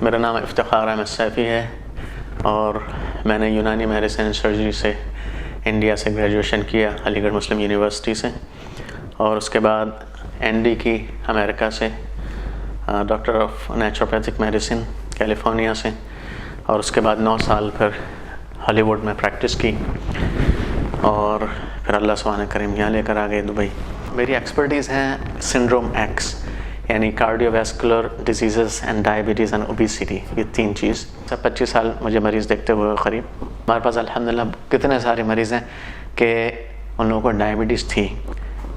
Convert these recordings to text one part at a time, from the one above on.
मेरा नाम इफ्तिखार अहमद सैफ़ी है और मैंने यूनानी मेडिसिन एंड सर्जरी से इंडिया से ग्रेजुएशन किया, अलीगढ़ मुस्लिम यूनिवर्सिटी से, और उसके बाद एनडी की अमेरिका से, doctor of naturopathic medicine California से, और उसके बाद 9 साल फिर हॉलीवुड में प्रैक्टिस की और फिर अल्लाह सुब्हान करीम यहाँ लेकर आ गए दुबई। मेरी एक्सपर्टीज़ हैं सिंड्रोम एक्स, यानी cardiovascular disease and diabetes and obesity, ये 3 चीज़। 25 साल मुझे मरीज़ देखते हुए करीब। हमारे पास अल्हम्दुलिल्लाह कितने सारे मरीज़ हैं कि उन लोगों को डायबिटीज़ थी।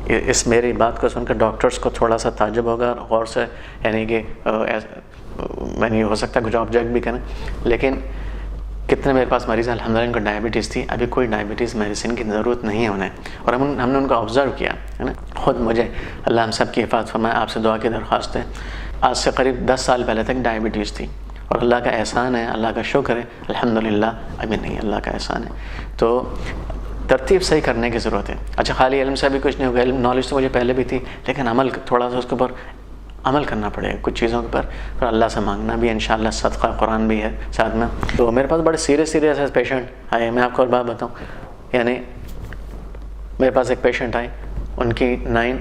इस मेरी बात को सुनकर डॉक्टर्स को थोड़ा सा ताज्जुब होगा और से, यानी कि मैंने हो सकता है कुछ ऑब्जेक्ट भी करें, लेकिन कितने मेरे पास मरीज़ अल्हम्दुलिल्लाह इनको डायबिटीज़ थी। अभी कोई डायबिटीज़ मेडिसिन की ज़रूरत नहीं है उन्हें, और हमने उनको ऑब्ज़र्व किया है ना। ख़ुद मुझे अल्लाह हम सब की हिफाज़त फरमाए, आपसे दुआ की दरख्वास्त है। आज से करीब 10 साल पहले तक डायबिटीज़ थी, और अल्लाह का एहसान है, अल्लाह का शुक्र है, अल्हम्दुलिल्लाह अभी नहीं, अल्लाह का एहसान है। तो तरतीब सही करने की ज़रूरत है। अच्छा, खाली इल्म से भी कुछ नहीं होगा, इल्म नॉलेज तो मुझे पहले भी थी, लेकिन अमल थोड़ा सा उसके ऊपर अमल करना पड़ेगा कुछ चीज़ों के ऊपर, और अल्लाह से मांगना भी है, इंशाअल्लाह सदका कुरान भी है साथ में। तो मेरे पास बड़े सीरियस पेशेंट आए। मैं आपको और बात बताऊँ, यानी मेरे पास एक पेशेंट आए, उनकी 9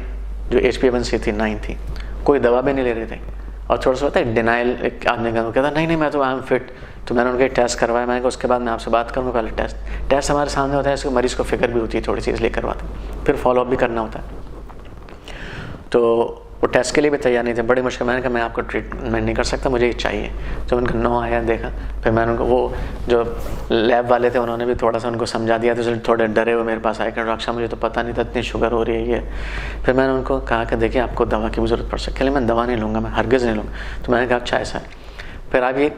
जो HbA1c थी 9 थी, कोई दवा भी नहीं ले रहे थे, और थोड़ा सा होता है डिनाइल, एक आदमी का कहता नहीं मैं तो आई एम फिट। तो मैंने उनके टेस्ट करवाया, मैंने कहा उसके बाद मैं आपसे बात करूँगा। पहले टेस्ट हमारे सामने होता है, इसको मरीज़ को फिक्र भी होती है थोड़ी सी, इसलिए करवाते हैं, फिर फॉलोअप भी करना होता है। तो वो टेस्ट के लिए भी तैयार नहीं थे, बड़ी मुश्किल। मैंने कहा मैं आपको ट्रीटमेंट नहीं कर सकता, मुझे ये चाहिए। तो उनका 9 आया, देखा, फिर मैंने उनको, वो जो लैब वाले थे उन्होंने भी थोड़ा सा उनको समझा दिया, तो थोड़े डरे हुए मेरे पास आए कि डॉक्टर साहब मुझे तो पता नहीं था इतनी शुगर हो रही है ये। फिर मैंने उनको कहा कि देखिए आपको दवा की भी ज़रूरत पड़ सकती है। मैं दवा नहीं लूँगा, मैं हरगिज़ नहीं लूँगा। तो मैंने कहा अच्छा ऐसा है। फिर अब ये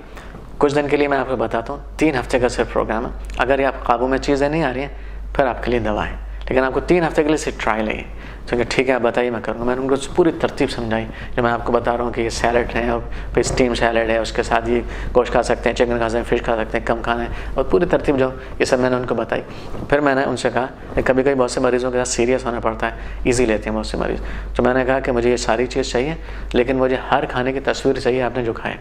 कुछ दिन के लिए मैं आपको बताता हूँ, 3 हफ्ते का सिर्फ प्रोग्राम है। अगर ये आप काबू में चीज़ें नहीं आ रही हैं, फिर आपके लिए दवा है, लेकिन आपको 3 हफ्ते के लिए सिर्फ ट्रायल है। तो ठीक है आप बताइए, मैं करूँगा। मैंने उनको पूरी तरतीब समझाई, जो मैं आपको बता रहा हूँ कि ये सैलड है, और फिर स्टीम सैलड है, उसके साथ ये गोश्त खा सकते हैं, चिकन खा सकते हैं, फिश खा सकते हैं, कम खाना है, और पूरी तरतीब जो ये सब मैंने उनको बताई। फिर मैंने उनसे कहा कि कभी कभी बहुत से मरीज़ों के साथ सीरियस होना पड़ता है, ईजी लेते हैं बहुत से मरीज़। तो मैंने कहा कि मुझे ये सारी चीज़ चाहिए, लेकिन मुझे हर खाने की तस्वीर चाहिए आपने जो खाए।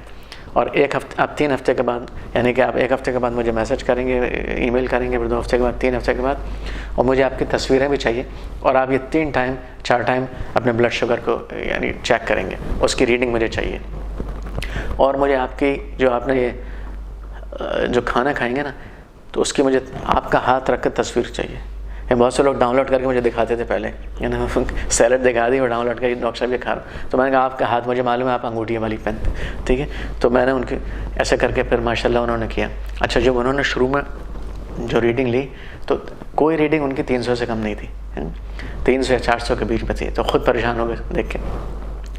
और 1 हफ्ते, आप 3 हफ्ते के बाद, यानी कि आप 1 हफ्ते के बाद मुझे मैसेज करेंगे, ईमेल करेंगे, फिर 2 हफ्ते के बाद, 3 हफ्ते के बाद, और मुझे आपकी तस्वीरें भी चाहिए। और आप ये 4 टाइम अपने ब्लड शुगर को यानी चेक करेंगे, उसकी रीडिंग मुझे चाहिए। और मुझे आपकी जो आपने ये जो खाना खाएंगे ना, तो उसकी मुझे आपका हाथ रख कर तस्वीर चाहिए। ये बहुत से लोग डाउनलोड करके मुझे दिखाते थे पहले, यानी सैलड दिखा दी और डाउनलोड करके डॉक्टर साहब ये खा रहा। तो मैंने कहा आपका हाथ मुझे मालूम है, आप अंगूठी वाली पहनते, ठीक है। तो मैंने उनके ऐसे करके फिर माशाल्लाह उन्होंने किया। अच्छा, जब उन्होंने शुरू में जो रीडिंग ली, तो कोई रीडिंग उनकी 300 से कम नहीं थी, 300 या 400 के बीच में थी। तो ख़ुद परेशान हो गए देख के।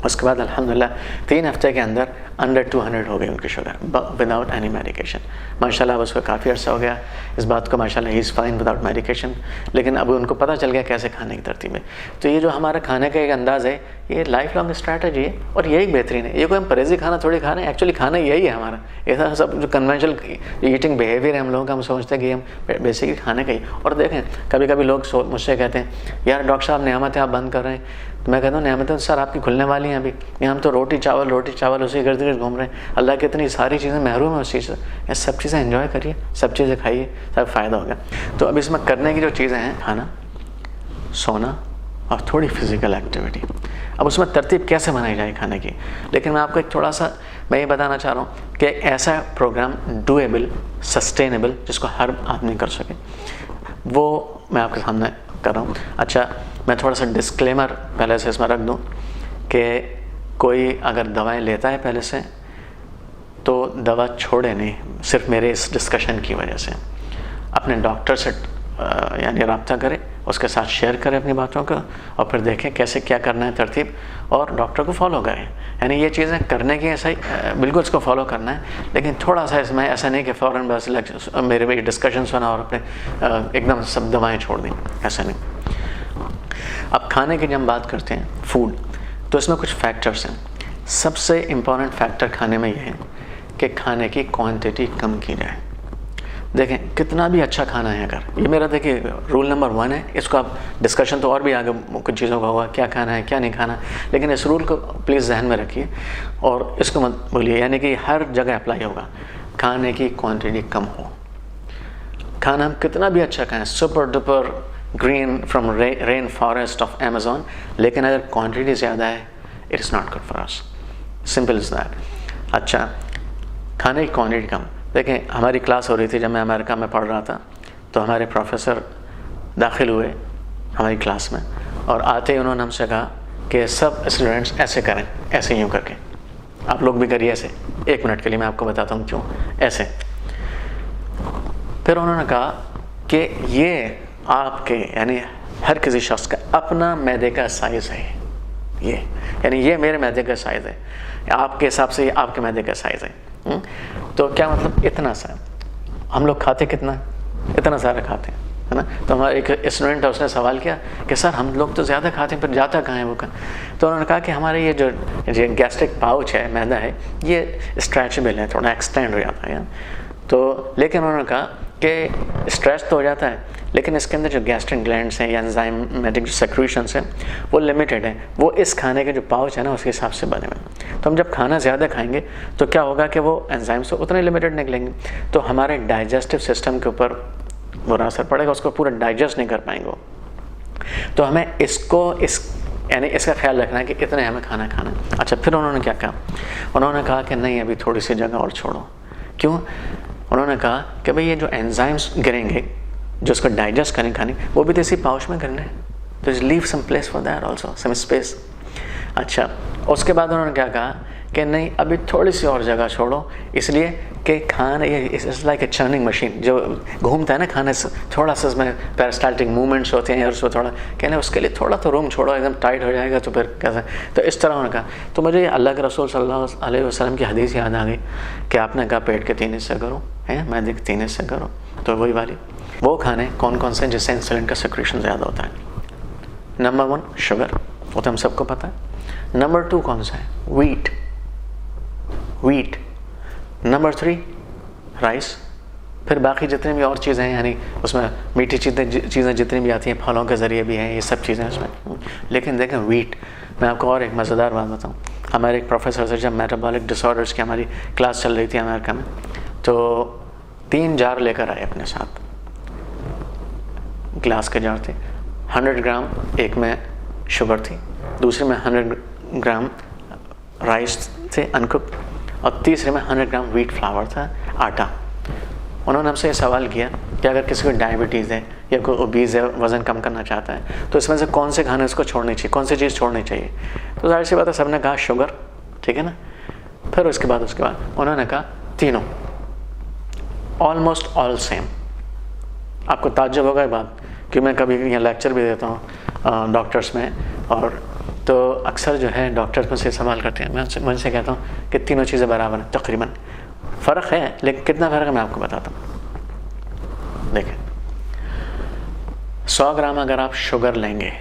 उसके बाद अल्हम्दुलिल्लाह 3 हफ्ते के अंदर अंडर 200 हो गई उनकी शुगर, विदाउट एनी मेडिकेशन। माशाल्लाह उसको काफ़ी अर्सा हो गया इस बात को, माशाल्लाह he is fine without medication. लेकिन अब उनको पता चल गया कैसे खाने की तरतीब है। तो ये जो हमारा खाने का एक अंदाज़ है, ये लाइफ लॉन्ग स्ट्रैटेजी है, और यही बेहतरीन है। ये कोई हम परहेज़ी खाना थोड़ी खा रहे हैं, एक्चुअली खाना यही है हमारा। ऐसा सब जो कन्वेंशनल ईटिंग बिहेवियर है हम लोगों का, हम सोचते हैं कि हम बेसिकली खाने का ही। और देखें कभी कभी लोग मुझसे कहते हैं यार डॉक्टर साहब नेमत है आप बंद कर रहे हैं। तो मैं कहता हूँ नेमतें सर आपकी खुलने वाली हैं अभी, यहाँ हम तो रोटी चावल उसी गिर्द गिर्द घूम रहे हैं। अल्लाह की इतनी सारी चीज़ें महरूम है उस चीज़ से। ये सब चीज़ें एंजॉय करिए, सब चीज़ें खाइए, सब फ़ायदा होगा। तो अब इसमें करने की जो चीज़ें हैं, खाना, सोना और थोड़ी फिज़िकल एक्टिविटी। अब उसमें तरतीब कैसे बनाई जाए खाने की, लेकिन मैं आपको एक थोड़ा सा मैं ये बताना चाह रहा हूँ कि ऐसा प्रोग्राम डूएबल, सस्टेनेबल, जिसको हर आदमी कर सके, वो मैं आपके सामने कर रहा हूँ। अच्छा, मैं थोड़ा सा डिस्क्लेमर पहले से इसमें रख दूँ कि कोई अगर दवाएं लेता है पहले से, तो दवा छोड़े नहीं सिर्फ मेरे इस डिस्कशन की वजह से। अपने डॉक्टर से यानी रब्ता करें, उसके साथ शेयर करें अपनी बातों को, और फिर देखें कैसे क्या करना है तरतीब, और डॉक्टर को फॉलो करें। यानी ये चीज़ें करने की ऐसा ही बिल्कुल इसको फॉलो करना है, लेकिन थोड़ा सा इसमें ऐसा नहीं कि फ़ौरन बस मेरे भी डिस्कशन सुना और अपने एकदम सब दवाएँ छोड़ दी, ऐसा नहीं। अब खाने की जब हम बात करते हैं फूड, तो इसमें कुछ फैक्टर्स हैं। सबसे इम्पॉर्टेंट फैक्टर खाने में ये है कि खाने की क्वांटिटी कम की जाए। देखें कितना भी अच्छा खाना है, अगर ये मेरा देखिए रूल नंबर 1 है, इसको आप डिस्कशन तो और भी आगे कुछ चीज़ों का होगा, क्या खाना है क्या नहीं खाना, लेकिन इस रूल को प्लीज़ जहन में रखिए और इसको मत बोलिए, यानी कि हर जगह अप्लाई होगा। खाने की क्वांटिटी कम हो, खाना हम कितना भी अच्छा खाएं, super duper green from rain forest of Amazon, लेकिन अगर क्वांटिटी ज़्यादा है it is not good for us, simple is that. अच्छा, खाने की क्वांटिटी कम। देखें हमारी क्लास हो रही थी जब मैं अमेरिका में पढ़ रहा था, तो हमारे प्रोफेसर दाखिल हुए हमारी क्लास में और आते ही उन्होंने हमसे कहा कि सब स्टूडेंट्स ऐसे करें, ऐसे यूँ करके, आप लोग भी करिए ऐसे। 1 मिनट के लिए मैं आपको बताता हूँ क्यों ऐसे। फिर उन्होंने कहा कि ये आपके यानी हर किसी शख्स का अपना मैदे का साइज़ है, ये यानी ये मेरे मैदे का साइज़ है, आपके हिसाब से ये आपके मैदे का साइज़ है। तो क्या मतलब इतना सा, हम लोग खाते कितना, इतना सारा खाते हैं, है ना। तो हमारा एक स्टूडेंट है, उसने सवाल किया कि सर हम लोग तो ज़्यादा खाते हैं, पर जाता कहाँ है वो का। तो उन्होंने कहा कि हमारे ये जो गैस्ट्रिक पाउच है, मैदा है, ये स्ट्रेचेबल है, थोड़ा एक्सटेंड हो जाता है। तो लेकिन उन्होंने कहा कि स्ट्रेच तो हो जाता है, लेकिन इसके अंदर जो गैस्ट्रिक ग्लैंड्स हैं या एंजाइमेटिक जो सेक्रेशंस हैं वो लिमिटेड है, वो इस खाने के जो पाउच है ना उसके हिसाब से बने हुए। तो हम जब खाना ज़्यादा खाएंगे तो क्या होगा कि वो एंजाइम्स तो उतने लिमिटेड निकलेंगे, तो हमारे डाइजेस्टिव सिस्टम के ऊपर बुरा असर पड़ेगा, उसको पूरा डाइजेस्ट नहीं कर पाएंगे वो। तो हमें यानी इसका ख्याल रखना है कि इतने हमें खाना खाना। अच्छा, फिर उन्होंने क्या कहा, उन्होंने कहा कि नहीं अभी थोड़ी सी जगह और छोड़ो। क्यों? उन्होंने कहा कि भाई ये जो एंजाइम्स गिरेंगे जो उसको डाइजेस्ट करें खाने, वो भी तो इसी पाउच में करने हैं, तो leave some place for that also, some space. अच्छा, उसके बाद उन्होंने क्या कहा कि नहीं अभी थोड़ी सी और जगह छोड़ो, इसलिए कि खाना ये it's like a churning machine, जो घूमता है ना खाने से, थोड़ा सा उसमें पेरिस्टाल्टिक मूवमेंट्स होते हैं और उसको थोड़ा कहने उसके लिए थोड़ा तो रूम छोड़ो, एकदम टाइट हो जाएगा तो फिर कैसे। तो इस तरह उन्होंने कहा। तो मुझे अल्लाह के रसूल सल्लल्लाहु अलैहि वसल्लम की हदीस याद आ गई कि आपने कहा पेट के 3 हिस्से करो, है मैदे के 3 हिस्से करो। तो वही वाली वो खाने कौन कौन से जिससे इंसुलिन का सिक्रेशन ज़्यादा होता है। नंबर 1 शुगर, वो तो हम सबको पता है। नंबर 2 कौन सा है? वीट। Number 3 rice. फिर बाकी जितनी भी और चीज़ें हैं, यानी उसमें मीठी चीज़ें जितनी भी आती हैं, फलों के ज़रिए भी हैं, ये सब चीज़ें उसमें। लेकिन देखें वीट, मैं आपको और एक मज़ेदार बात बताऊँ। हमारे एक प्रोफेसर से जब मेटाबॉलिक डिसऑर्डर्स की हमारी क्लास चल रही थी अमेरिका में, तो 3 जार लेकर आए अपने साथ, ग्लास के जार थे। 100 ग्राम एक में शुगर थी, दूसरे में 100 ग्राम राइस थे अनकुक्ड, और तीसरे में 100 ग्राम व्हीट फ्लावर था, आटा। उन्होंने हमसे ये सवाल किया कि अगर किसी को डायबिटीज़ है या कोई ओबीज़ है, वज़न कम करना चाहता है, तो इसमें से कौन से खाने उसको छोड़ने चाहिए, कौन सी चीज़ छोड़नी चाहिए? तो जाहिर सी बात है सबने कहा शुगर, ठीक है ना। फिर उसके बाद उन्होंने कहा तीनों, ऑलमोस्ट ऑल सेम। आपको ताज्जुब होगा ये बात कि मैं कभी यहाँ लेक्चर भी देता हूँ डॉक्टर्स में, और तो अक्सर जो है डॉक्टर्स मुझसे सवाल करते हैं, मैं उनसे कहता हूँ कि तीनों चीज़ें बराबर हैं तकरीबन। फ़र्क है, लेकिन कितना फ़र्क है मैं आपको बताता हूँ। देखें 100 ग्राम अगर आप शुगर लेंगे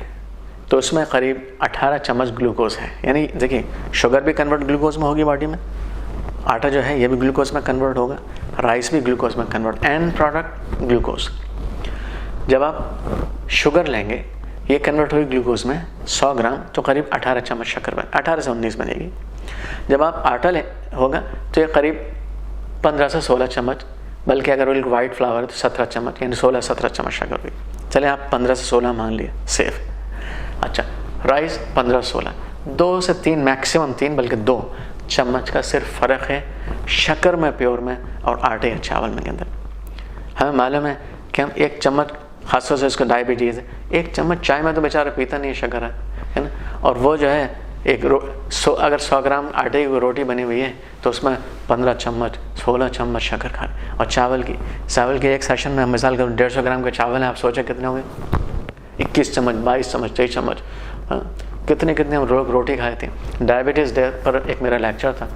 तो उसमें करीब 18 चम्मच ग्लूकोज है। यानी देखिए शुगर भी कन्वर्ट ग्लूकोज में होगी बॉडी में, आटा जो है ये भी ग्लूकोज में कन्वर्ट होगा, राइस भी ग्लूकोज में कन्वर्ट, एंड प्रोडक्ट ग्लूकोज। जब आप शुगर लेंगे ये कन्वर्ट होगी ग्लूकोज में 100 ग्राम, तो करीब 18 चम्मच शक्कर 18 से 19 बनेगी। जब आप आटा होगा तो ये करीब 15 से 16 चम्मच, बल्कि अगर वो वाइट फ्लावर है तो 17 चम्मच, यानी 16-17 चम्मच शक्कर हुई। चले आप 15 से 16 मान लिए, सेफ। अच्छा, राइस 15-16, 2 से 3 मैक्सिमम 3 बल्कि 2 चम्मच का सिर्फ फ़र्क है शक्कर में प्योर में और आटे या चावल में के अंदर। हमें मालूम है कि हम 1 चम्मच, खासतौर से इसको डायबिटीज़ है, 1 चम्मच चाय में तो बेचारा पीता नहीं है, शक्कर है ना। और वो जो है अगर 100 ग्राम आटे की रोटी बनी हुई है तो उसमें 15 चम्मच 16 चम्मच शक्कर खा। और चावल की एक सेशन में हम मिसाल करूँ 150 ग्राम के चावल है, आप सोचें कितने होंगे? 21 चम्मच, 22 चम्मच, 23 चम्मच, कितने हम रोटी खाए थे। डायबिटीज़ डे पर एक मेरा लेक्चर था,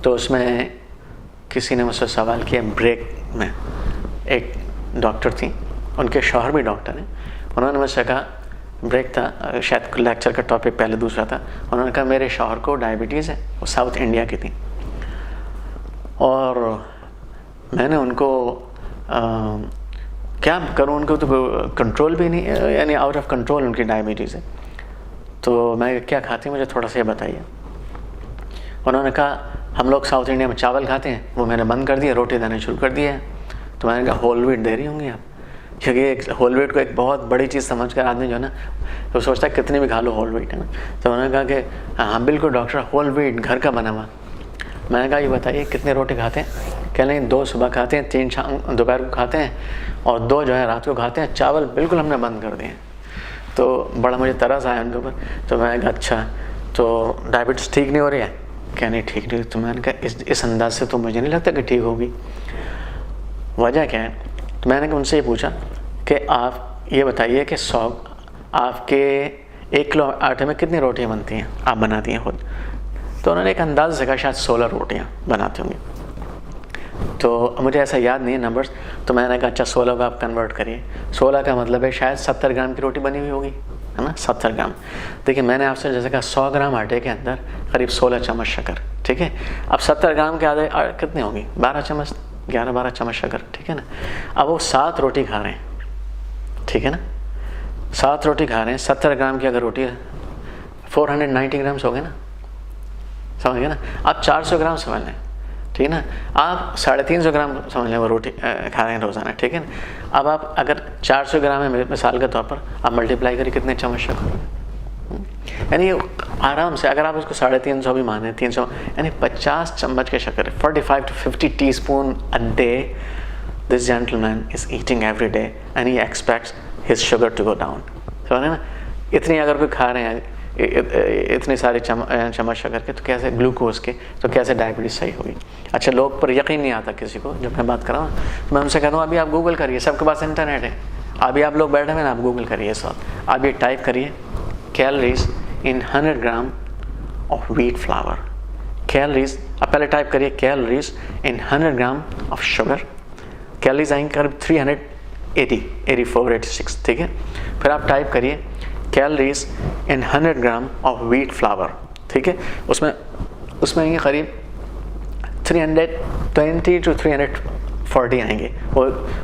तो उसमें किसी ने मुझसे सवाल किया, ब्रेक में एक डॉक्टर थी, उनके शौहर भी डॉक्टर हैं। उन्होंने मुझसे कहा, ब्रेक था, शायद लेक्चर का टॉपिक पहले दूसरा था, उन्होंने कहा मेरे शौहर को डायबिटीज़ है, वो साउथ इंडिया की थी, और मैंने उनको क्या करूँ, उनको तो कंट्रोल भी नहीं, यानी आउट ऑफ कंट्रोल उनकी डायबिटीज़ है। तो मैं क्या खाती हूँ मुझे थोड़ा सा ये बताइए। उन्होंने कहा हम लोग साउथ इंडिया में चावल खाते हैं, वो मैंने बंद कर दिया, रोटी देना शुरू कर दिया है। तो मैंने कहा होल व्हीट दे रही होंगी आप, क्योंकि एक होल व्हीट को एक बहुत बड़ी चीज़ समझ कर आदमी जो है ना तो सोचता है कितनी भी खा लो होल व्हीट, है ना। तो उन्होंने कहा कि हाँ बिल्कुल डॉक्टर, होल व्हीट घर का बना हुआ। मैंने कहा ये बताइए कितनी रोटी खाते हैं? कह लें 2 सुबह खाते हैं, 3 शाम दोपहर को खाते हैं और 2 जो है रात को खाते हैं। चावल बिल्कुल हमने बंद कर दिए। तो बड़ा मुझे तरस आया उनके ऊपर। तो मैंने कहा अच्छा, तो डायबिटीज़ ठीक नहीं हो रही है? क्या नहीं ठीक नहीं? तो मैंने कहा इस अंदाज से तो मुझे नहीं लगता कि ठीक होगी, वजह क्या है? तो मैंने उनसे ये पूछा कि आप ये बताइए कि आपके 1 किलो आटे में कितनी रोटियां बनती हैं, आप बनाती हैं खुद? तो उन्होंने एक अंदाज़ से कहा शायद 16 रोटियां बनाती होंगी। तो मुझे ऐसा याद नहीं है नंबर्स। तो मैंने कहा अच्छा 16 को आप कन्वर्ट करिए। 16 का मतलब है शायद 70 ग्राम की रोटी बनी हुई होगी, है ना, 70 ग्राम। देखिए मैंने आपसे जैसे कहा 100 ग्राम आटे के अंदर करीब 16 चम्मच शक्कर, ठीक है। अब 70 ग्राम के आधे कितने होंगी? 12 चम्मच, 11-12 चम्मच शक्कर, ठीक है ना। अब वो 7 रोटी खा रहे हैं, ठीक है ना, 7 रोटी खा रहे हैं। 70 ग्राम की अगर रोटी है 490 ग्राम्स हो गए ना, समझ गए ना। आप 400 ग्राम समझ लें, ठीक है ना। आप 350 ग्राम समझ लें वो रोटी खा रहे हैं रोज़ाना, ठीक है ना। अब आप अगर 400 ग्राम है मिसाल के तौर पर, आप मल्टीप्लाई करिए कितने चम्मच शक्कर, यानी आराम से अगर आप उसको 350 भी माने, 300 यानी 50 चम्मच के शक्कर, 45 to 50 teaspoon a day this gentleman is eating every day and he expects his sugar to go down. समझ ना, इतनी अगर कोई खा रहे हैं इतनी सारी चम्मच शक्कर के, तो कैसे ग्लूकोज के, तो कैसे डायबिटीज़ सही होगी। अच्छा, लोग पर यकीन नहीं आता किसी को जब मैं बात कर रहा हूँ, मैं उनसे कहता हूँ अभी आप गूगल करिए, सबके पास इंटरनेट है, अभी आप लोग बैठे हुए ना, आप गूगल करिए सब, आप ये टाइप करिए calories in 100 gram of wheat flour. Calories आप पहले टाइप करिए calories in 100 gram of sugar, calories आएंगे करीब 384-86, ठीक है। फिर आप टाइप करिए calories in 100 gram of wheat flour, ठीक है। उसमें आएंगे करीब 320 to 340 आएंगे।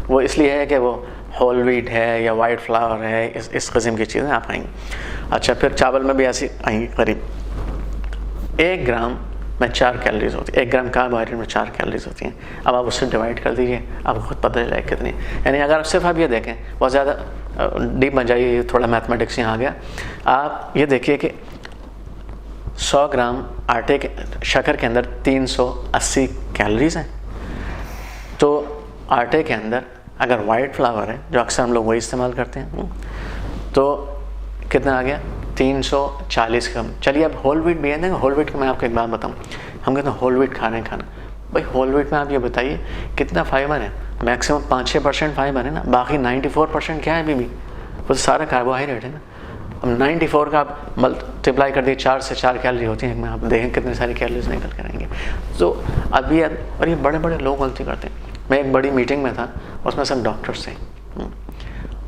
वो इसलिए है कि वो होल व्हीट है या वाइट फ्लावर है, इस किस्म की चीज़ें आप आएंगी। अच्छा, फिर चावल में भी ऐसी आएंगी करीब 1 ग्राम में 4 कैलोरीज होती है, 1 ग्राम कार्बोहाइड्रेट में 4 कैलोरीज होती हैं। अब आप उससे डिवाइड कर दीजिए, आपको खुद पता चलेगा कितनी। यानी अगर सिर्फ आप ये देखें, बहुत ज़्यादा डीप में जाइए, थोड़ा मैथमेटिक्स यहाँ आ गया। आप ये देखिए कि 100 ग्राम आटे के शक्कर के अंदर 380 कैलोरीज हैं। तो आटे के अंदर अगर वाइट फ्लावर है, जो अक्सर हम लोग वही इस्तेमाल करते हैं, तो कितना आ गया 340 ग्राम। चलिए अब होल व्हीट भी है ना, होल व्हीट का मैं आपको एक बात बताऊँ, हम कहते हैं होल व्हीट खाना भाई होल व्हीट में आप ये बताइए कितना फाइबर है? मैक्सिमम 5-6% फाइबर है ना, बाकी 94% क्या है? भी वो सारा कार्बोहाइड्रेट है ना। अब 94 का आप मल्टीप्लाई कर दिए, 4 से 4 कैलोरी होती है, आप देखें कितनी सारी कैलोरीज निकल कर आएंगे। तो अभी और ये बड़े बड़े लोग गलती करते हैं। मैं एक बड़ी मीटिंग में था, उसमें सब डॉक्टर्स थे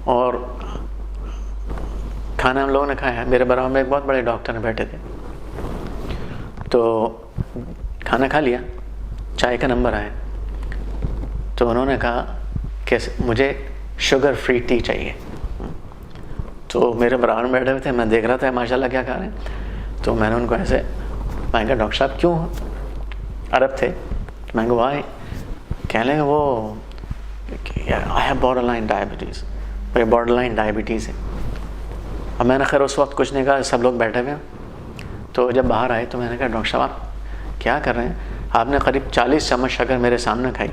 और खाना हम लोगों ने खाया। मेरे बराबर में एक बहुत बड़े डॉक्टर बैठे थे, तो खाना खा लिया, चाय का नंबर आया, तो उन्होंने कहा कि मुझे शुगर फ्री टी चाहिए। तो मेरे बराबर में बैठे हुए थे, मैं देख रहा था माशाल्लाह क्या खा रहे हैं। तो मैंने उनको ऐसे, मैंने कहा डॉक्टर साहब क्यों? अरब थे। मैंने कहा वाई? कह लेंगे वो आई हैव बॉर्डरलाइन डायबिटीज़, मेरे बॉर्डरलाइन डायबिटीज़ है। अब मैंने खैर उस वक्त कुछ नहीं कहा, सब लोग बैठे हुए। तो जब बाहर आए तो मैंने कहा डॉक्टर साहब आप क्या कर रहे हैं? आपने करीब 40 चम्मच शक्कर मेरे सामने खाई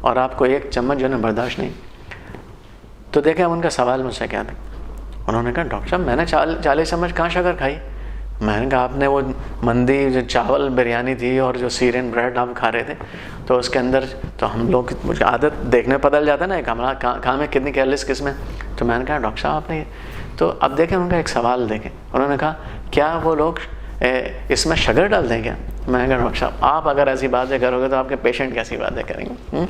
और आपको 1 चम्मच जो है ना बर्दाश्त नहीं। तो देखें अब उनका सवाल मुझसे क्या था। उन्होंने कहा डॉक्टर साहब मैंने 40 चम्मच कहाँ शक्कर खाई? मैंने कहा आपने वो मंदी जो चावल बिरयानी थी और जो सीरियन ब्रेड आप खा रहे थे, तो उसके अंदर तो हम लोग मुझे आदत देखने बदल जाता है ना, एक हमारा कहाँ में कितनी कैलोरीज किस में। तो मैंने कहा डॉक्टर साहब आपने, तो अब देखें उनका एक सवाल देखें। उन्होंने कहा क्या वो लोग इसमें शुगर डाल दें क्या? मैंने कहा डॉक्टर साहब आप अगर ऐसी बातें करोगे तो आपके पेशेंट कैसी बातें करेंगे?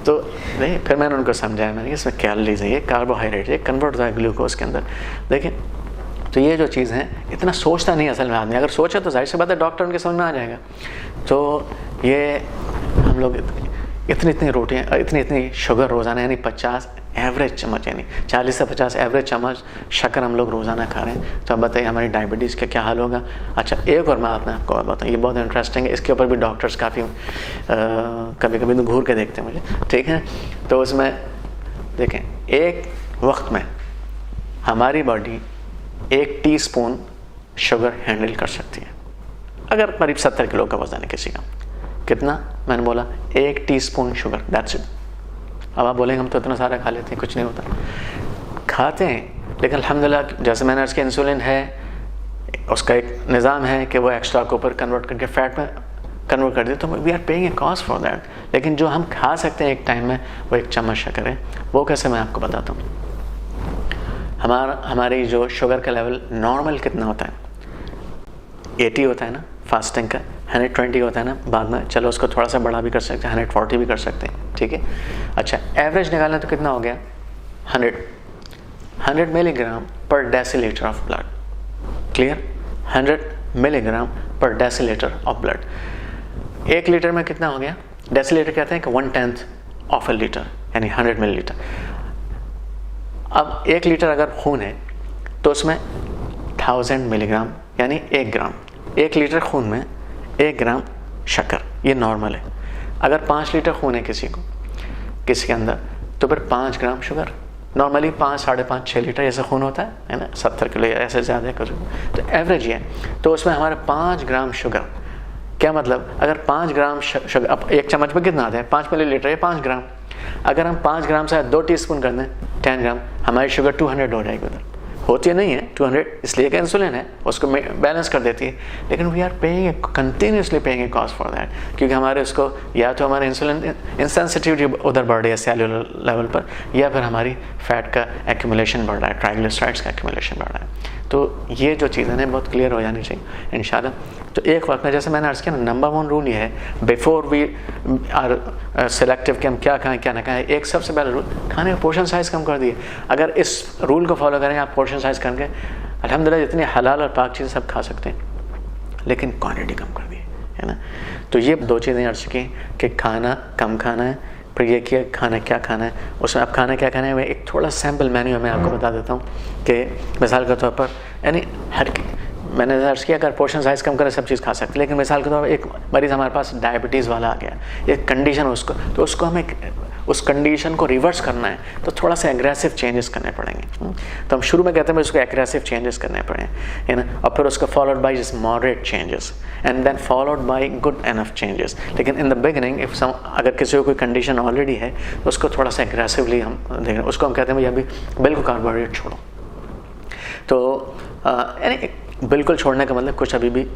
तो नहीं, फिर मैंने उनको समझाया, मैंने कहा इसमें कैलोरीज है, ये कार्बोहाइड्रेट है, कन्वर्ट होता है ग्लूकोज के अंदर। देखें तो ये जो चीज़ है इतना सोचता नहीं असल में आदमी, अगर सोचा तो जाहिर सी बात है डॉक्टर उनके समझ में आ जाएगा। तो ये हम लोग इतनी इतनी रोटियाँ, इतनी इतनी शुगर रोज़ाना, यानी 50 एवरेज चम्मच, यानी 40 से 50 एवरेज चम्मच शक्कर हम लोग रोज़ाना खा रहे हैं। तो अब बताइए हमारी डायबिटीज़ का क्या हाल होगा। अच्छा, एक और मैं आपको बताऊँ, ये बहुत इंटरेस्टिंग है, इसके ऊपर भी डॉक्टर्स काफ़ी कभी कभी तो घूर के देखते हैं मुझे, ठीक है। तो उसमें देखें, एक वक्त में हमारी बॉडी 1 टीस्पून शुगर हैंडल कर सकती है, अगर करीब 70 किलो का वजन है किसी का। कितना? मैंने बोला 1 टीस्पून शुगर, दैट्स इट। अब आप बोलेंगे हम तो इतना सारा खा लेते हैं, कुछ नहीं होता। खाते हैं, लेकिन अल्हम्दुलिल्लाह जैसे मैंने उसके इंसुलिन है, उसका एक निज़ाम है कि वो एक्स्ट्रा को ऊपर कन्वर्ट करके फैट में कन्वर्ट कर दे, तो we are paying a cost for that. लेकिन जो हम खा सकते हैं एक टाइम में, वो 1 चम्मच शक्कर है। वो कैसे, मैं आपको बताता हूँ। हमारी जो शुगर का लेवल नॉर्मल कितना होता है, 80 होता है ना फास्टिंग का, 120 होता है ना बाद में, चलो उसको थोड़ा सा बड़ा भी कर सकते हैं, 140 भी कर सकते हैं, ठीक है। अच्छा, एवरेज निकालना तो कितना हो गया, 100 मिलीग्राम पर decilitre of blood, clear. 100 milligram पर डेसीलीटर ऑफ ब्लड। 1 लीटर में कितना हो गया, डेसीलीटर कहते हैं कि 1/10 ऑफ ए लीटर, यानी 100 मिलीलीटर। अब 1 लीटर अगर खून है तो उसमें 1000 मिलीग्राम यानी 1 ग्राम, 1 लीटर खून में 1 ग्राम शक्कर, ये नॉर्मल है। अगर 5 लीटर खून है किसी के अंदर, तो फिर 5 ग्राम शुगर। नॉर्मली 5, 5.5, 6 लीटर ऐसा खून होता है ना, 70 किलो या ऐसे ज़्यादा कुछ, तो एवरेज ये है। तो उसमें हमारे 5 ग्राम शुगर, क्या मतलब, अगर 5 ग्राम शुगर, अब 1 चम्मच में कितना आता है, 5 मिलीलीटर या 5 ग्राम। अगर हम 5 ग्राम से 2 टीस्पून कर दें, 10 ग्राम, हमारी शुगर 200 हो जाएगी। उधर होती नहीं है 200, इसलिए कि इंसुलिन है, उसको बैलेंस कर देती है। लेकिन we are paying continuously paying a cost for that, क्योंकि हमारे उसको या तो हमारे इंसुलिन इंसेंसिटिविटी उधर बढ़ रही है सेल्यूलर लेवल पर, या फिर हमारी फैट का एक्यूमुलेशन बढ़ रहा है, ट्राइग्लिसराइड्स का एक्यूमुलेशन बढ़ रहा है। तो ये जो चीज़ें हैं बहुत क्लियर हो जानी चाहिए इंशाल्लाह। तो एक वक्त में, जैसे मैंने अर्ज़ किया ना, नंबर 1 रूल ये है, बिफोर वी आर सिलेक्टिव कि हम क्या खाएं क्या ना खाएं, एक सबसे पहला रूल, खाने का पोर्शन साइज़ कम कर दिए। अगर इस रूल को फॉलो करें आप, पोर्शन साइज़ करके अल्हम्दुलिल्लाह जितनी हलाल और पाक चीज़ें सब खा सकते हैं, लेकिन क्वांटिटी कम कर दी है ना। तो ये 2 चीज़ें अर्ज़ की कि खाना कम खाना है, फिर ये कि खाना क्या खाना है। उसमें अब खाना क्या खाना है, मैं एक थोड़ा सैम्पल मेन्यू मैं आपको बता देता हूँ कि मिसाल के तौर पर, यानी मैंने अर्ज़ किया अगर पोर्शन साइज़ कम करे सब चीज़ खा सकते, लेकिन मिसाल के तौर पर एक मरीज़ हमारे पास डायबिटीज़ वाला आ गया, एक कंडीशन उसको, तो उसको हमें उस कंडीशन को रिवर्स करना है, तो थोड़ा सा एग्रेसिव चेंजेस करने पड़ेंगे। तो हम शुरू में कहते हैं उसको एग्रेसिव चेंजेस करने पड़े, है ना, और फिर उसको followed by just moderate changes and then followed by good enough changes. लेकिन इन द बिगिनिंग अगर किसी को कोई कंडीशन ऑलरेडी है, तो उसको थोड़ा सा एग्रेसिवली हम देख रहे हैं, उसको हम कहते हैं भाई अभी बिल्कुल कार्बोहाइड्रेट छोड़ो। तो यानी बिल्कुल छोड़ने का मतलब कुछ अभी भी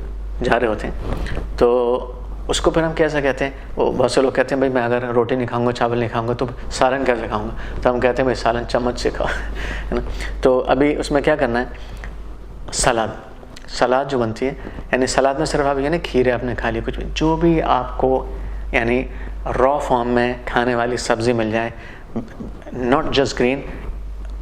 जा रहे होते हैं, तो उसको फिर हम कैसे कहते हैं, वो बहुत से लोग कहते हैं भाई मैं अगर रोटी नहीं खाऊंगा, चावल नहीं खाऊंगा, तो सालन कैसे खाऊंगा, तो हम कहते हैं भाई सालन चम्मच से खाओ, है ना। तो अभी उसमें क्या करना है, सलाद जो बनती है, यानी सलाद में सिर्फ आप यानी खीरे आपने खा ली, कुछ भी जो भी आपको यानी रॉ फॉर्म में खाने वाली सब्ज़ी मिल जाए, नॉट जस्ट ग्रीन,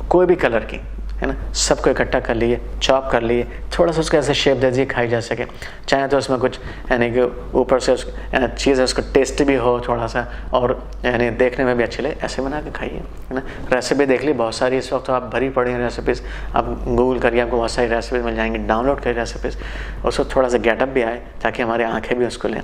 कोई भी कलर की, है ना, सबको इकट्ठा कर लिए, चॉप कर लिए, थोड़ा सा उसको ऐसे शेप दे दिए खाई जा सके। चाहे तो उसमें कुछ यानी कि ऊपर से चीज़ है उसको टेस्ट भी हो थोड़ा सा, और यानी देखने में भी अच्छी लगे, ऐसे बना के खाइए, है ना। रेसिपी देख ली बहुत सारी, इस वक्त तो आप भरी पड़ी हैं रेसिपीज़, आप गूगल करिए आपको बहुत सारी रेसिपीज़ मिल जाएंगी, डाउनलोड करिए रेसिपीज़, उसको थोड़ा सा गेटअप भी आए ताकि हमारी आँखें भी उसको लें,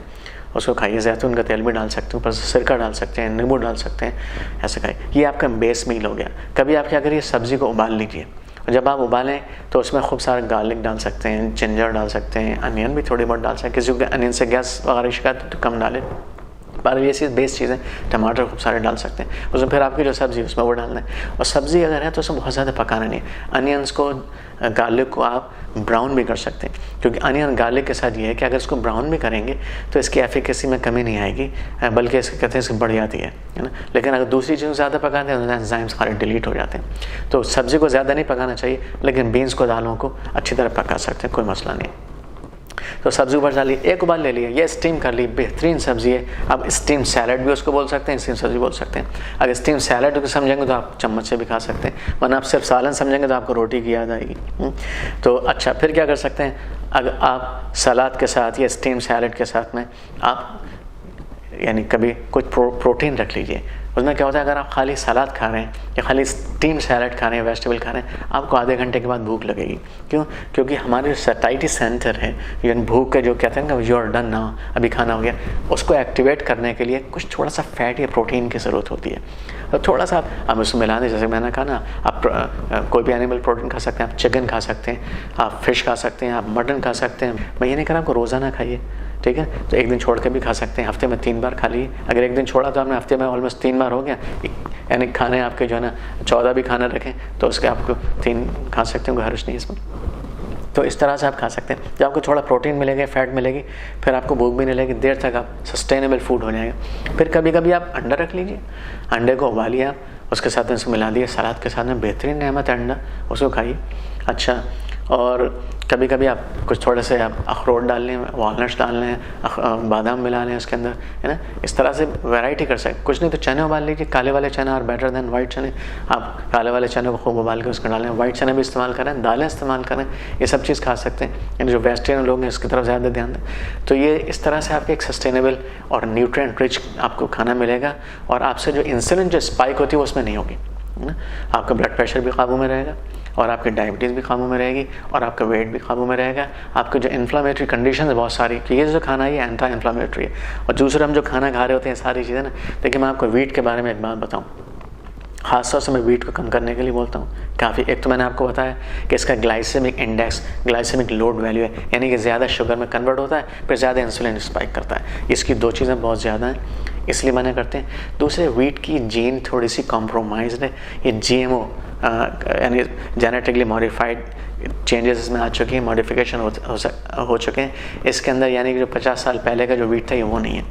उसको खाइए। जैतून का तेल भी डाल सकते हैं, ऊपर से सिरका डाल सकते हैं, नींबू डाल सकते हैं, ऐसे खाइए। ये आपका बेस मील हो गया। कभी आप क्या करिए, सब्ज़ी को उबाल लीजिए, और जब आप उबालें तो उसमें खूब सारा गार्लिक डाल सकते हैं, जिंजर डाल सकते हैं, अनियन भी थोड़ी बहुत डाल सकते हैं, किसी को अनियन से गैस वगैरह शिकायत तो कम डालें, पर ये चीज़ बेस चीज़ें, टमाटर खूब सारे डाल सकते हैं। उसमें फिर आपकी जो सब्ज़ी उसमें वो डालना है, और सब्ज़ी अगर है तो उसमें बहुत ज़्यादा पकाना नहीं है। अनियंस को, गार्लिक को आप ब्राउन भी कर सकते हैं, क्योंकि अनियन गार्लिक के साथ ये है कि अगर इसको ब्राउन भी करेंगे तो इसकी एफिकेसी में कमी नहीं आएगी, बल्कि इसके कहते हैं इसकी बढ़ जाती है ना। लेकिन अगर दूसरी चीज़ ज़्यादा पकाते हैं तो एंजाइम्स सारे डिलीट हो जाते हैं। तो सब्ज़ी को ज़्यादा नहीं पकाना चाहिए, लेकिन बीन्स को, दालों को अच्छी तरह पका सकते हैं, कोई मसला नहीं। तो सब्ज़ी ऊपर डाली, एक उबाल ले लिया, ये स्टीम कर ली, बेहतरीन सब्ज़ी है। अब स्टीम सैलड भी उसको बोल सकते हैं, स्टीम सब्ज़ी बोल सकते हैं। अगर स्टीम सैलड को समझेंगे तो आप चम्मच से भी खा सकते हैं, वरना आप सिर्फ सालन समझेंगे तो आपको रोटी की याद आएगी। तो अच्छा, फिर क्या कर सकते हैं, अगर आप सलाद के साथ या स्टीम सैलड के साथ में आप यानी कभी कुछ प्रोटीन रख लीजिए। उसमें क्या होता है, अगर आप खाली सलाद खा रहे हैं या खाली स्टीम सैलड खा रहे हैं, वेजिटेबल खा रहे हैं, आपको आधे घंटे के बाद भूख लगेगी। क्यों? क्योंकि हमारे सैटिस्फाइड सेंटर है, यानी भूख का जो कहते हैं ना, यू आर डन नाउ, अभी खाना हो गया, उसको एक्टिवेट करने के लिए कुछ थोड़ा सा फैट या प्रोटीन की ज़रूरत होती है। तो थोड़ा सा आप उसमें मिला दें, जैसे मैंने कहा ना, आप कोई भी एनिमल प्रोटीन खा सकते हैं, आप चिकन खा सकते हैं, आप फिश खा सकते हैं, आप मटन खा सकते हैं। मैं ये नहीं कह रहा आपको रोज़ाना खाइए, ठीक है, तो एक दिन छोड़ के भी खा सकते हैं, हफ्ते में 3 बार खा लीजिए। अगर एक दिन छोड़ा तो आपने हफ्ते में ऑलमोस्ट 3 बार हो गया, यानी खाने आपके जो है ना 14 भी खाना रखें तो उसके आपको 3 खा सकते हैं, हर्ज नहीं इसमें। तो इस तरह से आप खा सकते हैं। जब आपको थोड़ा प्रोटीन मिलेगा, फैट मिलेगी, फिर आपको भूख भी नहीं लगेगी, देर तक आप सस्टेनेबल फूड हो जाएगा। फिर कभी कभी आप अंडा रख लीजिए, अंडे को उबालिए आप, उसके साथ में इसको मिला दिए सलाद के साथ में, बेहतरीन नेमत है अंडा, उसको खाइए। अच्छा, और कभी कभी आप कुछ थोड़े से आप अखरोट डाल लें, वॉलनट्स डाल लें, बादाम मिला लें उसके अंदर, है ना, इस तरह से वैरायटी कर सकते। कुछ नहीं तो चने उबाल लीजिए, काले वाले चने और बेटर देन वाइट चने। आप काले वाले चने को खूब उबाल के उसको डालें, वाइट चने भी इस्तेमाल करें, दालें इस्तेमाल करें, ये सब चीज़ खा सकते हैं। यानी जो वेजिटेरियन लोग हैं इसकी तरफ ज़्यादा ध्यान दें। तो ये इस तरह से आपके एक सस्टेनेबल और न्यूट्रिएंट रिच आपको खाना मिलेगा, और आपसे जो इंसुलिन जो स्पाइक होती है वो उसमें नहीं होगी, है ना। आपका ब्लड प्रेशर भी काबू में रहेगा, और आपकी डायबिटीज़ भी काबू में रहेगी, और आपका वेट भी काबू में रहेगा। आपके जो इन्फ्लामेटरी कंडीशन है बहुत सारी, कि ये जो खाना है ये एंटी इन्फ्लामेटरी है। और दूसरा हम जो खाना खा रहे होते हैं सारी चीज़ें ना, देखिए मैं आपको वीट के बारे में एक बात बताऊँ, ख़ास तौर से मैं वीट को कम करने के लिए बोलता हूँ काफ़ी। एक तो मैंने आपको बताया कि इसका glycaemic index, glycaemic load value है, यानी कि ज़्यादा शुगर में कन्वर्ट होता है, फिर ज़्यादा इंसुलिन स्पाइक करता है। इसकी 2 चीज़ें बहुत ज़्यादा हैं, इसलिए मना करते हैं। दूसरे, वीट की जीन थोड़ी सी कॉम्प्रोमाइज़ है, ये GMO यानी जेनेटिकली मॉडिफाइड चेंजेस इसमें आ चुके हैं, मॉडिफिकेशन हो चुके हैं इसके अंदर, यानी कि जो 50 साल पहले का जो वीट था ये वो नहीं है।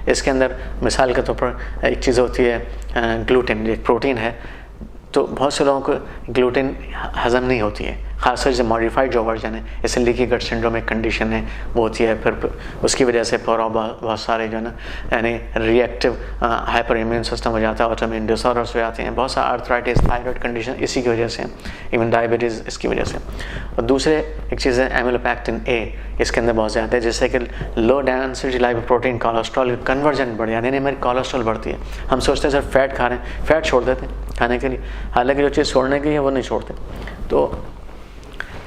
इसके अंदर मिसाल के तौर पर एक चीज़ होती है ग्लूटेन, एक प्रोटीन है, तो बहुत से लोगों को ग्लूटेन हज़म नहीं होती है, खासकर से मॉडिफाइड जो वर्जन है, जैसे लीकी गट सिंड्रोम एक कंडीशन है वो होती है, फिर उसकी वजह से बहुत सारे जो है ना, यानी रिएक्टिव हाइपर इम्यून सिस्टम हो जाता है, ऑटोइम्यून डिसऑर्डर्स हो जाते हैं, बहुत सारा आर्थराइटिस, थायराइड कंडीशन इसी की वजह से, इवन डायबिटीज़ इसकी वजह से। और दूसरे एक चीज़ है एमिलोपेक्टिन A, इसके अंदर बहुत ज़्यादा है, जिससे कि low density lipoprotein cholesterol conversion बढ़ जाती है, यानी हमारी कोलेस्ट्रॉल बढ़ती है। हम सोचते हैं सर फैट खा रहे हैं, फैट छोड़ देते हैं खाने के लिए, हालांकि जो चीज़ छोड़ने की है वो नहीं छोड़ते, तो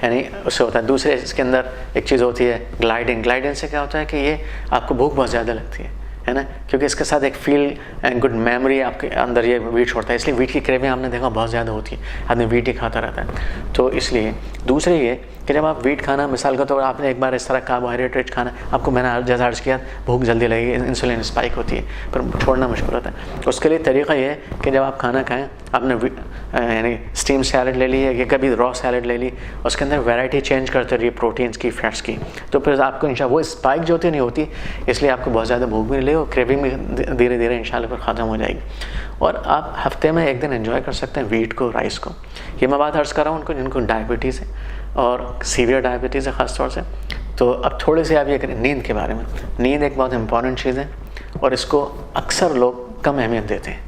यानी उससे होता है। दूसरे इसके अंदर एक चीज़ होती है ग्लाइडिन। ग्लाइडिन से क्या होता है कि ये आपको भूख बहुत ज़्यादा लगती है ना, क्योंकि इसके साथ एक फील एंड गुड मेमोरी आपके अंदर ये वीट छोड़ता है, इसलिए वीट की क्रेविंग आपने देखा बहुत ज़्यादा होती है, आदमी वीट ही खाता रहता है। तो इसलिए दूसरे ये कि जब आप वीट खाना, मिसाल का तो आपने एक बार इस तरह कार्बोहाइड्रेट रिच खाना, आपको मैंने जैसा अर्ज किया, भूख जल्दी लगेगी, इंसुलिन स्पाइक होती है, पर छोड़ना मुश्किल होता है। उसके लिए तरीका ये है कि जब आप खाना खाएं, आपने यानी स्टीम सैलड ले ली या कभी रॉ सैलड ले ली, उसके अंदर वैरायटी चेंज करते रहिए प्रोटीन्स की, फैट्स की, तो फिर आपको इंशाल्लाह वो स्पाइक जो होती नहीं होती, इसलिए आपको बहुत ज़्यादा भूख भी नहीं लगेगी, क्रेविंग भी धीरे धीरे इंशाल्लाह फिर ख़त्म हो जाएगी। और आप हफ्ते में एक दिन एंजॉय कर सकते हैं वीट को, राइस को। ये मैं बात अर्ज़ कर रहा हूँ उनको जिनको डायबिटीज़ है और सीवियर डायबिटीज़ है ख़ास तौर से। तो अब थोड़े से आप ये करें नींद के बारे में। नींद एक बहुत इंपॉर्टेंट चीज़ है और इसको अक्सर लोग कम अहमियत देते हैं,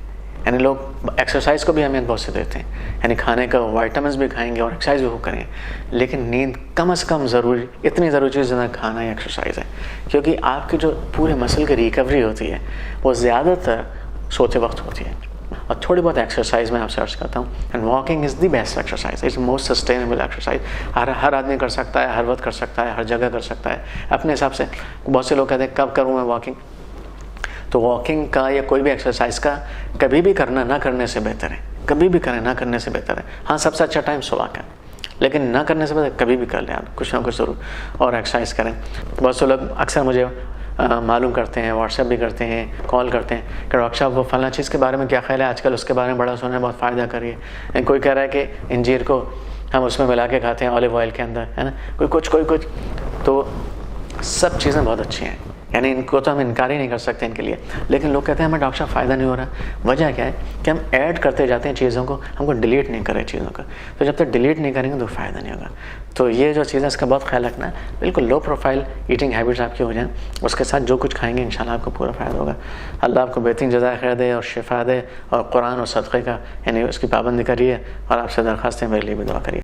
यानी लोग एक्सरसाइज को भी अहमियत बहुत से देते हैं, यानी खाने का वाइटामिन भी खाएंगे और एक्सरसाइज भी खूब करेंगे, लेकिन नींद कम से कम ज़रूरी, इतनी ज़रूरी चीज़ जितना खाना या एक्सरसाइज है, क्योंकि आपकी जो पूरे मसल की रिकवरी होती है वो ज़्यादातर सोते वक्त होती है। और थोड़ी बहुत एक्सरसाइज मैं आपसे अर्ज करता हूँ, and walking is the best exercise, it's most sustainable exercise. हर आदमी कर सकता है, हर वक्त कर सकता है, हर जगह कर सकता है अपने हिसाब से। बहुत से लोग कहते हैं कब करूँ मैं वॉकिंग, तो वॉकिंग का या कोई भी एक्सरसाइज का कभी भी करना ना करने से बेहतर है, कभी भी करें ना करने से बेहतर है। हाँ, सबसे अच्छा टाइम सुबह का, लेकिन ना करने से बेहतर कभी भी कर लें आप कुछ ना कुछ ज़रूर, और एक्सरसाइज करें। बहुत से लोग अक्सर मुझे मालूम करते हैं, व्हाट्सएप भी करते हैं, कॉल करते हैं कि डॉक्टर साहब वो फलां चीज़ के बारे में क्या ख्याल है, आजकल उसके बारे में बड़ा सुना है, बहुत फ़ायदा करिए। कोई कह रहा है कि इंजीर को हम उसमें मिला के खाते हैं ऑलिव ऑयल के अंदर, है ना, कोई कुछ। तो सब चीज़ें बहुत अच्छी हैं, यानी इनको तो हम इनकार ही नहीं कर सकते इनके लिए, लेकिन लोग कहते हैं हमें डॉक्टर साहब फ़ायदा नहीं हो रहा। वजह क्या है कि हम ऐड करते जाते हैं चीज़ों को, हमको डिलीट नहीं करें चीज़ों का। तो जब तक डिलीट नहीं करेंगे तो फ़ायदा नहीं होगा। तो ये जो चीज़ है इसका बहुत ख्याल रखना है, बिल्कुल लो प्रोफाइल ईटिंग हैबिट्स आपकी हो जाएं, उसके साथ जो कुछ खाएंगे इंशाल्लाह आपको पूरा फ़ायदा होगा। अल्लाह आपको बेहतरीन जज़ा खैर दे और शिफा दे, और कुरान और सदक़े का यानी उसकी पाबंदी करिए, और आपसे दरख्वास्त है मेरे लिए भी दुआ करिए।